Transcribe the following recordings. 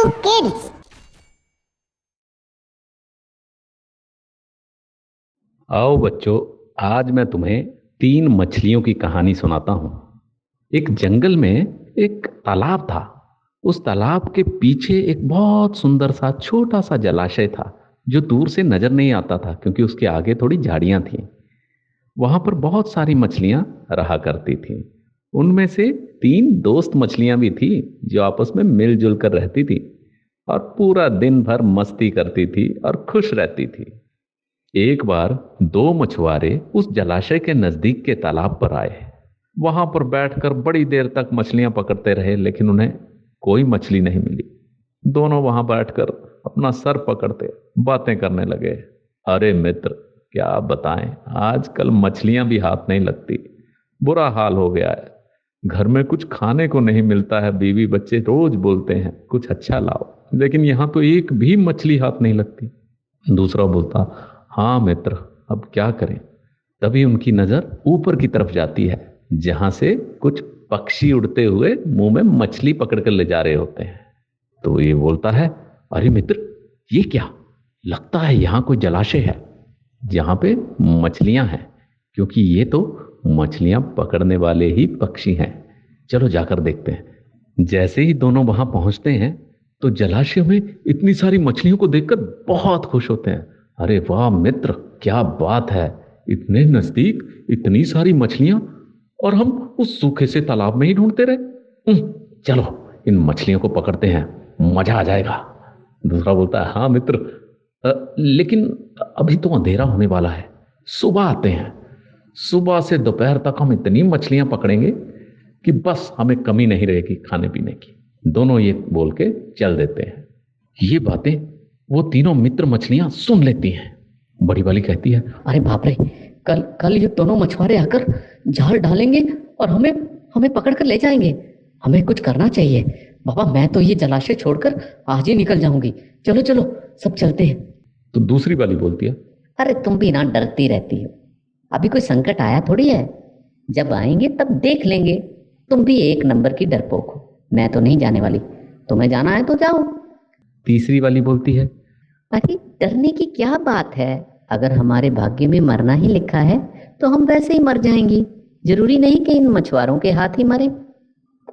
kids. आओ बच्चों, आज मैं तुम्हें तीन मछलियों की कहानी सुनाता हूं। एक जंगल में एक तालाब था। उस तालाब के पीछे एक बहुत सुंदर सा छोटा सा जलाशय था, जो दूर से नजर नहीं आता था क्योंकि उसके आगे थोड़ी झाड़ियां थीं। वहां पर बहुत सारी मछलियां रहा करती थीं। उनमें से तीन दोस्त मछलियां भी थी, जो आपस में मिलजुल कर रहती थी और पूरा दिन भर मस्ती करती थी और खुश रहती थी। एक बार दो मछुआरे उस जलाशय के नजदीक के तालाब पर आए। वहां पर बैठकर बड़ी देर तक मछलियां पकड़ते रहे, लेकिन उन्हें कोई मछली नहीं मिली। दोनों वहां बैठकर अपना सर पकड़ते बातें करने लगे। अरे मित्र, क्या बताएं, आजकल मछलियां भी हाथ नहीं लगती। बुरा हाल हो गया है। घर में कुछ खाने को नहीं मिलता है। बीवी बच्चे रोज बोलते हैं कुछ अच्छा लाओ, लेकिन यहां तो एक भी मछली हाथ नहीं लगती। दूसरा बोलता, हाँ मित्र, अब क्या करें। तभी उनकी नजर ऊपर की तरफ जाती है, जहां से कुछ पक्षी उड़ते हुए मुंह में मछली पकड़कर ले जा रहे होते हैं। तो ये बोलता है, अरे मित्र, ये क्या, लगता है यहां कोई जलाशय है जहां पे मछलियां हैं, क्योंकि ये तो मछलियां पकड़ने वाले ही पक्षी हैं। चलो जाकर देखते हैं। जैसे ही दोनों वहां पहुंचते हैं, तो जलाशय में इतनी सारी मछलियों को देखकर बहुत खुश होते हैं। अरे वाह मित्र, क्या बात है, इतने नजदीक इतनी सारी मछलियां, और हम उस सूखे से तालाब में ही ढूंढते रहे। चलो इन मछलियों को पकड़ते हैं, मजा आ जाएगा। दूसरा बोलता है, हाँ मित्र, लेकिन अभी तो अंधेरा होने वाला है, सुबह आते हैं। सुबह से दोपहर तक हम इतनी मछलियां पकड़ेंगे कि बस हमें कमी नहीं रहेगी खाने पीने की। दोनों ये बोल के चल देते हैं। ये बातें वो तीनों मित्र मछलियां सुन लेती हैं। बड़ी वाली कहती है, अरे बाप रे, कल कल ये दोनों मछुआरे आकर जाल डालेंगे और हमें हमें पकड़ कर ले जाएंगे। हमें कुछ करना चाहिए। बाबा, मैं तो ये जलाशय छोड़कर आज ही निकल जाऊंगी। चलो चलो, सब चलते हैं। तो दूसरी वाली बोलती है, अरे तुम भी ना डरती रहती हो। अभी कोई संकट आया थोड़ी है। जब आएंगे तब देख लेंगे। तुम भी एक नंबर की डरपोक हो। मैं तो नहीं जाने वाली। तुम्हें जाना है तो जाओ। तीसरी वाली बोलती है, अरे डरने की क्या बात है। अगर हमारे भाग्य में मरना ही लिखा है तो हम वैसे ही मर जाएंगी। जरूरी नहीं कि इन मछुआरों के हाथ ही मरे।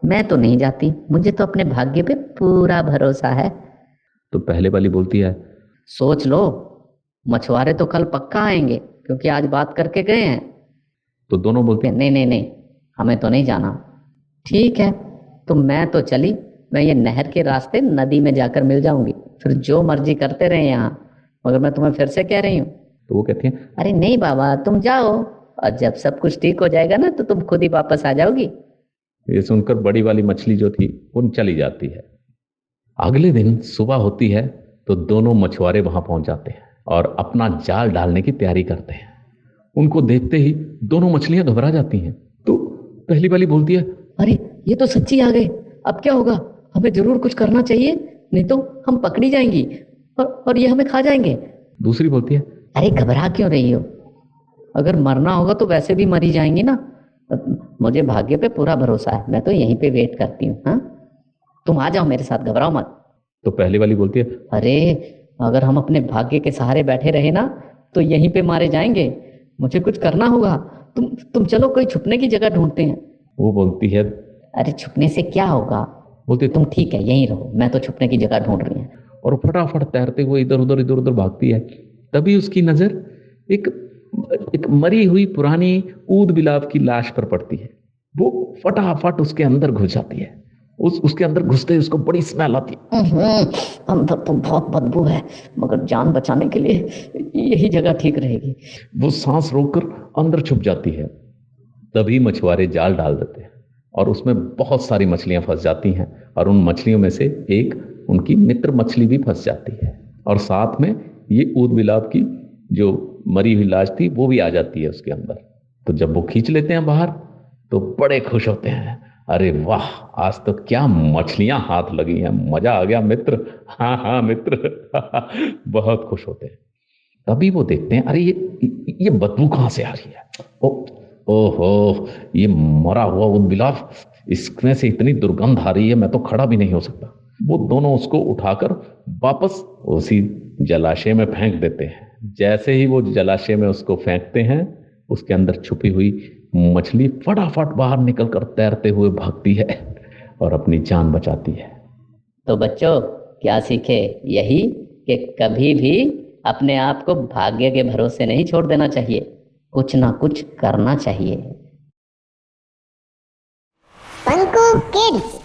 मैं तो नहीं जाती, मुझे तो अपने भाग्य पे पूरा भरोसा है। तो पहले वाली बोलती है, सोच लो, मछुआरे तो कल पक्का आएंगे क्योंकि आज बात करके गए हैं। तो दोनों बोलती हैं, नहीं नहीं नहीं, हमें तो नहीं जाना। ठीक है, तो मैं तो चली। मैं ये नहर के रास्ते नदी में जाकर मिल जाऊंगी, फिर जो मर्जी करते रहे यहाँ। मगर मैं तुम्हें फिर से कह रही हूँ। तो वो कहती हैं, अरे नहीं बाबा, तुम जाओ, और जब सब कुछ ठीक हो जाएगा ना तो तुम खुद ही वापस आ जाओगी। ये सुनकर बड़ी वाली मछली जो थी वो चली जाती है। अगले दिन सुबह होती है तो दोनों मछुआरे वहां पहुंच जाते हैं और अपना जाल डालने की तैयारी करते हैं। उनको देखते ही दोनों मछलियां घबरा जाती हैं। तो पहली वाली बोलती है, अरे ये तो सच्ची आ गए। अब क्या होगा? हमें जरूर कुछ करना चाहिए, नहीं तो हम पकड़ी जाएंगी और ये हमें खा जाएंगे। दूसरी बोलती है, अरे घबरा क्यों रही हो? अगर मरना होगा तो वैसे भी मरी जाएंगी ना। मुझे भाग्य पे पूरा भरोसा है। मैं तो यहीं पे वेट करती हूँ। हाँ, तुम आ जाओ मेरे साथ, घबराओ मत। तो पहली वाली बोलती है, अरे अगर हम अपने भाग्य के सहारे बैठे रहे ना तो यहीं पे मारे जाएंगे। मुझे कुछ करना होगा। तुम चलो, कोई छुपने की जगह ढूंढते हैं। वो बोलती है, अरे छुपने से क्या होगा? बोलती है, तुम ठीक है, यहीं रहो, मैं तो छुपने की जगह ढूंढ रही हूँ। और फटाफट तैरते हुए इधर उधर भागती है। तभी उसकी नजर एक एक मरी हुई पुरानी ऊद बिलाव की लाश पर पड़ती है। वो फटाफट उसके अंदर घुस जाती है। उसके अंदर घुसते ही उसको बड़ी स्मेल आती है। अंदर तो बहुत बदबू है, मगर जान बचाने के लिए यही जगह ठीक रहेगी। वो सांस रोककर अंदर छुप जाती है। तभी मछुआरे जाल डाल देते हैं और उसमें बहुत सारी मछलियां फंस जाती हैं, और उन मछलियों में से एक उनकी मित्र मछली भी फंस जाती है, और साथ में ये ऊद बिलाव की जो मरी हुई लाश थी वो भी आ जाती है उसके अंदर। तो जब वो खींच लेते हैं बाहर तो बड़े खुश होते हैं। अरे वाह, आज तो क्या मछलियां हाथ लगी हैं, मजा आ गया मित्र। हाँ हाँ मित्र। बहुत खुश होते हैं। तभी वो देखते हैं, अरे ये बदबू कहाँ से आ रही है? ओ ओहो, ये मरा हुआ ऊद बिलाव, इसमें से इतनी दुर्गंध आ रही है, मैं तो खड़ा भी नहीं हो सकता। वो दोनों उसको उठाकर वापस उसी जलाशय में फेंक देते हैं। जैसे ही वो जलाशय में उसको फेंकते हैं, उसके अंदर छुपी हुई मछली फटाफट बाहर निकलकर तैरते हुए भागती है और अपनी जान बचाती है। तो बच्चों, क्या सीखे? यही कि कभी भी अपने आप को भाग्य के भरोसे नहीं छोड़ देना चाहिए, कुछ ना कुछ करना चाहिए। पंकु किड्स।